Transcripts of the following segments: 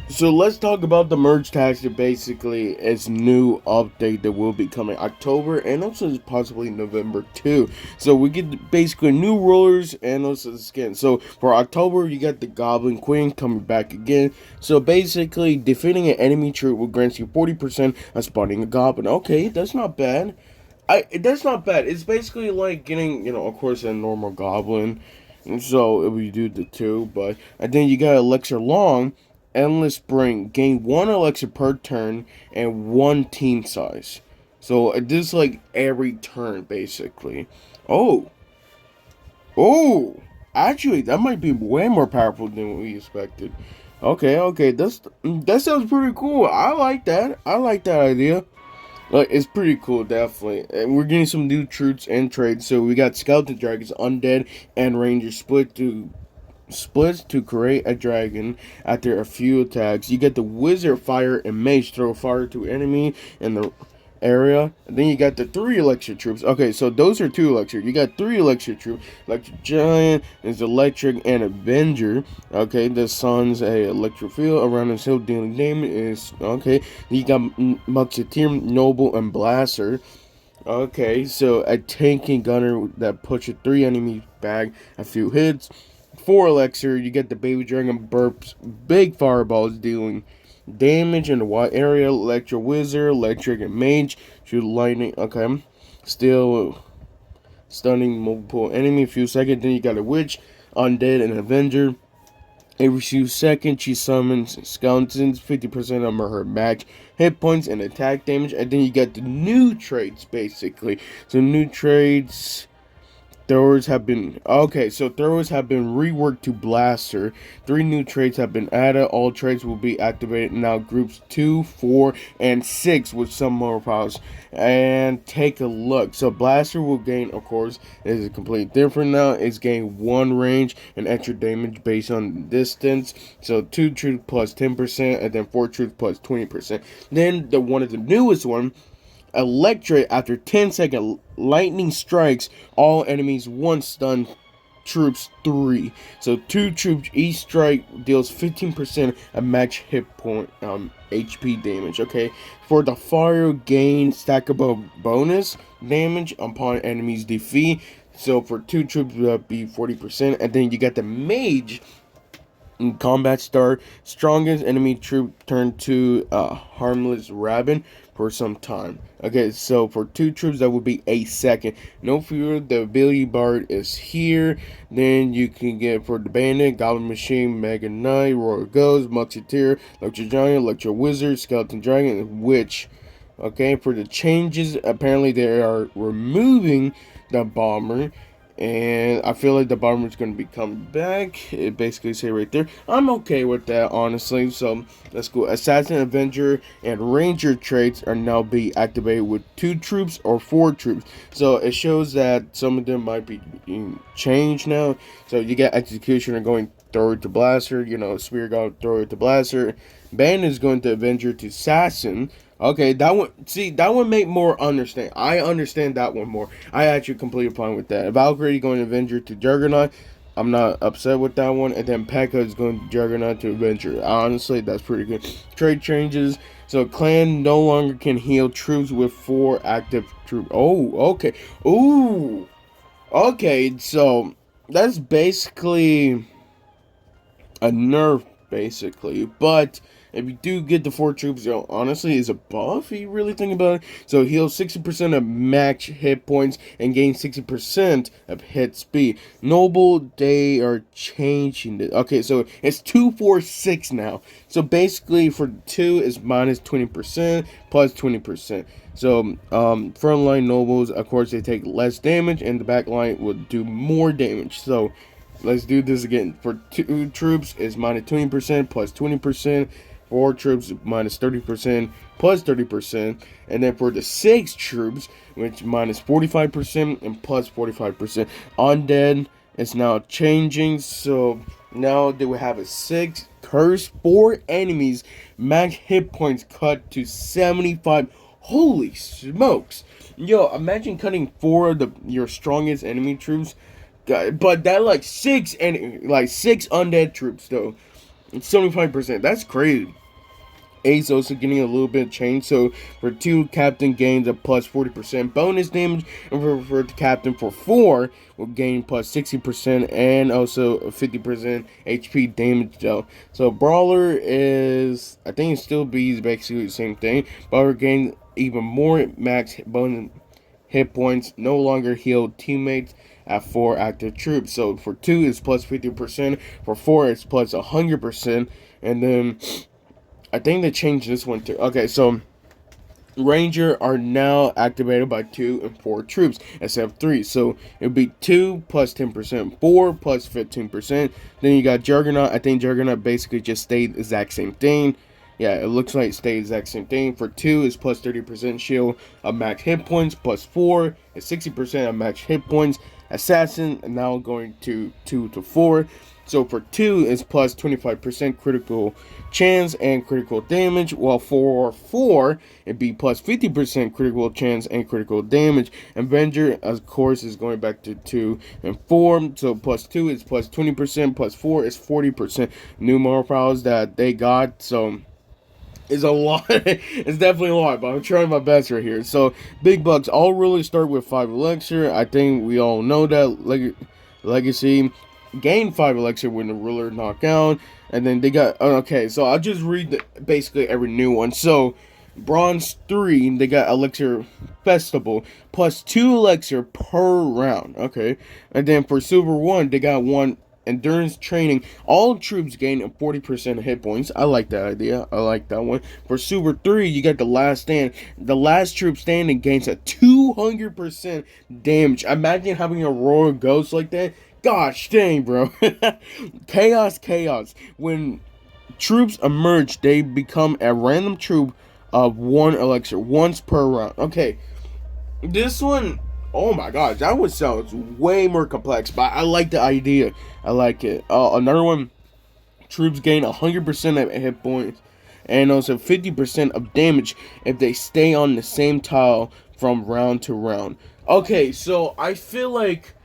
So let's talk about the merge tax. That basically is new update that will be coming October and also possibly November too. So we get basically new rulers and also the skin. So for October, you got the Goblin Queen coming back again. So basically, defeating an enemy troop will grant you 40% of spawning a goblin. Okay, that's not bad. That's not bad. It's basically like getting, of course, a normal goblin. And so if we do the two, and then you got Elixir Long, Endless Spring, gain one Elixir per turn and one team size. So this is like every turn basically. Oh, oh, actually that might be way more powerful than we expected. Okay, that sounds pretty cool. I like that. I like that idea. Like, it's pretty cool, definitely. And we're getting some new troops and trades. So we got Skeleton Dragons, Undead, and Rangers splits to create a dragon after a few attacks. You get the Wizard Fire and Mage throw fire to enemy in the area. And then you got the 3 Elixir troops. Okay, so those are 2 Elixir. You got 3 Elixir troops. Electric Giant is Electric and Avenger. Okay, the Sun's a electric field around his hill dealing damage is okay. You got Musketeer, Noble, and Blaster. Okay, so a tanking gunner that pushes 3 enemies back a few hits. 4 Elixir, you get the Baby Dragon burps, big fireballs dealing damage in the wide area. Electro Wizard, Electric, and Mage shoot lightning. Okay, still stunning multiple enemy. A few seconds, then you got a Witch, Undead, and Avenger. Every few seconds, she summons skeletons, 50% of her max hit points and attack damage. And then you got the new traits, basically. So, new traits. Throwers have been reworked to blaster. 3 new traits have been added. All traits will be activated now. Groups 2, 4, and 6 with some more powers. And take a look. So blaster will gain, of course, is completely different now. It's gain 1 range and extra damage based on distance. So 2 truth plus 10%, and then 4 truth plus 20%. Then the one of the newest one. Electric after 10-second lightning strikes all enemies 1 stun troops 3. So 2 troops each strike deals 15% of max hit point HP damage. Okay, for the fire gain stackable bonus damage upon enemies defeat. So for 2 troops that would be 40%, and then you got the mage. In combat start, strongest enemy troop turn to harmless rabbit for some time. Okay, so for 2 troops that would be a second. No fear, the ability bar is here. Then you can get for the bandit, goblin machine, mega knight, royal ghost, musketeer, electro giant, electro wizard, skeleton dragon, and witch. Okay, for the changes, apparently they are removing the bomber. And I feel like the bomber's going to be coming back. It basically say right there. I'm okay with that, honestly. So let's go. Assassin, Avenger, and Ranger traits are now being activated with 2 troops or 4 troops. So it shows that some of them might be being changed now. So you get Executioner going throw it to Blaster. Spear God throw it to Blaster. Bandit is going to Avenger to Assassin. Okay, that one. See, that one make more understand. I understand that one more. I actually completely fine with that. Valkyrie going to Avenger to Juggernaut. I'm not upset with that one. And then P.E.K.K.A is going to Juggernaut to Avenger. Honestly, that's pretty good. Trade changes. So clan no longer can heal troops with 4 active troops. Oh, okay. Ooh. Okay, so that's basically a nerf, basically. But if you do get the 4 troops, honestly, is a buff, if you really think about it. So heal 60% of max hit points and gain 60% of hit speed. Noble, they are changing it. Okay, so it's 2, 4, 6 now. So basically, for 2 is minus 20%, plus 20%. So, frontline nobles, of course, they take less damage, and the back line will do more damage. So, let's do this again. For 2 troops, is minus 20%, plus 20%. 4 troops, minus 30%, plus 30%. And then for the 6 troops, which minus 45% and plus 45%. Undead is now changing. So now they will have a 6 curse, 4 enemies, max hit points cut to 75. Holy smokes. Yo, imagine cutting 4 of your strongest enemy troops. But that like 6 undead troops though. It's 75%. That's crazy. Ace also getting a little bit of change. So for 2, Captain gains a plus 40% bonus damage, and for the Captain for 4 will gain plus 60% and also 50% HP damage though. So Brawler is, I think it still be basically the same thing. Brawler gains even more max bonus hit points, no longer heal teammates at 4 active troops. So for 2 it's plus 50%, for 4 it's plus 100%, and then I think they changed this one too. Okay, so Ranger are now activated by 2 and 4 troops instead of 3. So it would be 2 plus 10%, 4 plus 15%. Then you got Juggernaut. I think Juggernaut basically just stayed the exact same thing. Yeah, it looks like it stayed the exact same thing. For 2 is plus 30% shield of max hit points. Plus 4 is 60% of max hit points. Assassin, and now going to 2 to 4. So for 2 is plus 25% critical chance and critical damage, while for 4 it'd be plus 50% critical chance and critical damage. Avenger, of course, is going back to 2 and 4. So plus 2 is plus 20%, plus 4 is 40% new moral powers that they got. So it's a lot. It's definitely a lot, but I'm trying my best right here. So big bucks all really start with 5 elixir. I think we all know that. Legacy gain 5 elixir when the ruler knockout, and then they got okay. So I'll just read basically every new one. So Bronze 3, they got Elixir Festival, plus 2 elixir per round. Okay, and then for Silver 1, they got 1 endurance training. All troops gain 40% hit points. I like that idea. I like that one. For Super 3, you got the last stand. The last troop standing gains a 200% damage. Imagine having a royal ghost like that. Gosh dang, bro. Chaos. When troops emerge, they become a random troop of 1 elixir once per round. Okay, this one, oh my gosh, that one sounds way more complex, but I like the idea. I like it. Another one, troops gain 100% of hit points and also 50% of damage if they stay on the same tile from round to round. Okay, so I feel like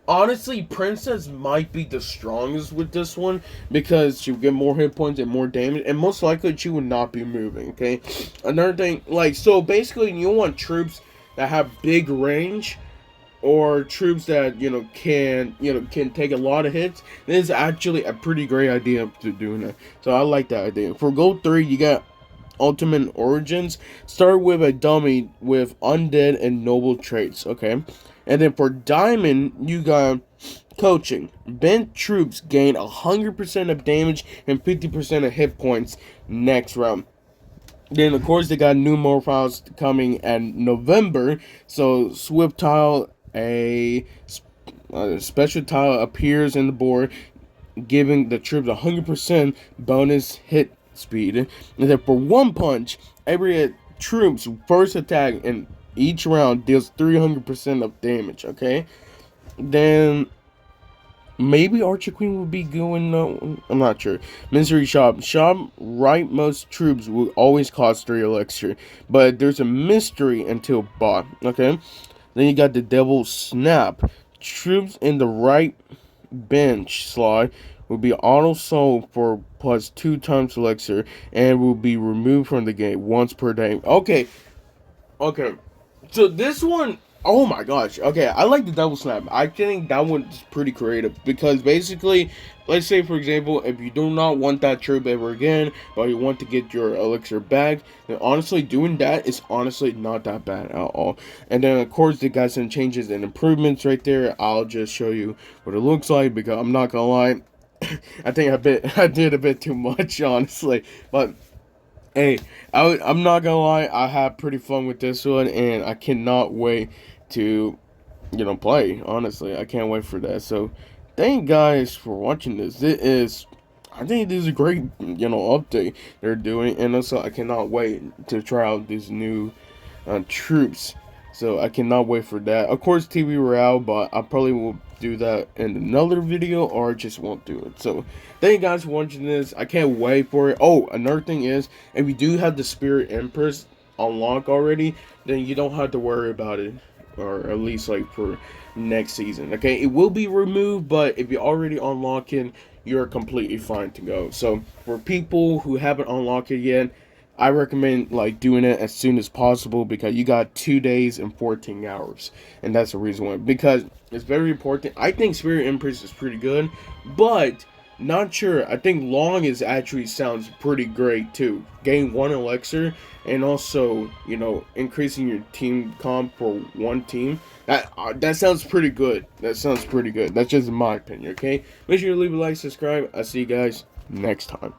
honestly, Princess might be the strongest with this one because she would get more hit points and more damage, and most likely she would not be moving. Okay, another thing, like, so basically, you want troops that have big range or troops that can take a lot of hits. This is actually a pretty great idea to doing that. So I like that idea. For Gold 3, you got Ultimate Origins. Start with a dummy with undead and noble traits. Okay. And then for Diamond, you got Coaching. Bent troops gain 100% of damage and 50% of hit points next round. Then, of course, they got new more files coming in November. So, Swift Tile, a special tile appears in the board, giving the troops 100% bonus hit speed. And then for One Punch, every troop's first attack in each round deals 300% of damage. Okay, then maybe Archer Queen will be going. No, I'm not sure. Misery Shop. Right, most troops will always cost 3 elixir, but there's a mystery until bought. Okay, then you got the Devil Snap. Troops in the right bench slot will be auto sold for plus 2 times elixir and will be removed from the game once per day. Okay. So this one, oh my gosh. Okay, I like the Double Snap. I think that one's pretty creative because basically, let's say for example, if you do not want that troop ever again, or you want to get your elixir back, then honestly doing that is honestly not that bad at all. And then of course they got some changes and improvements right there. I'll just show you what it looks like because I'm not gonna lie, I think I did a bit too much honestly, but. Hey, I'm not gonna lie, I had pretty fun with this one, and I cannot wait to, play. Honestly, I can't wait for that. So, thank you guys for watching this. I think this is a great, update they're doing, and also I cannot wait to try out these new troops. So I cannot wait for that. Of course, TV Royale, but I probably will do that in another video or just won't do it. So thank you guys for watching this. I can't wait for it. Oh, another thing is, if you do have the Spirit Empress unlocked already, then you don't have to worry about it. or at least like for next season. Okay, it will be removed, but if you're already unlocking, you're completely fine to go. So for people who haven't unlocked it yet, I recommend like doing it as soon as possible because you got 2 days and 14 hours, and that's the reason why. Because it's very important. I think Spirit Empress is pretty good, but not sure. I think Long is actually sounds pretty great too. Gain one elixir and also increasing your team comp for one team. That sounds pretty good. That sounds pretty good. That's just my opinion. Okay, make sure you leave a like, subscribe. I'll see you guys next time.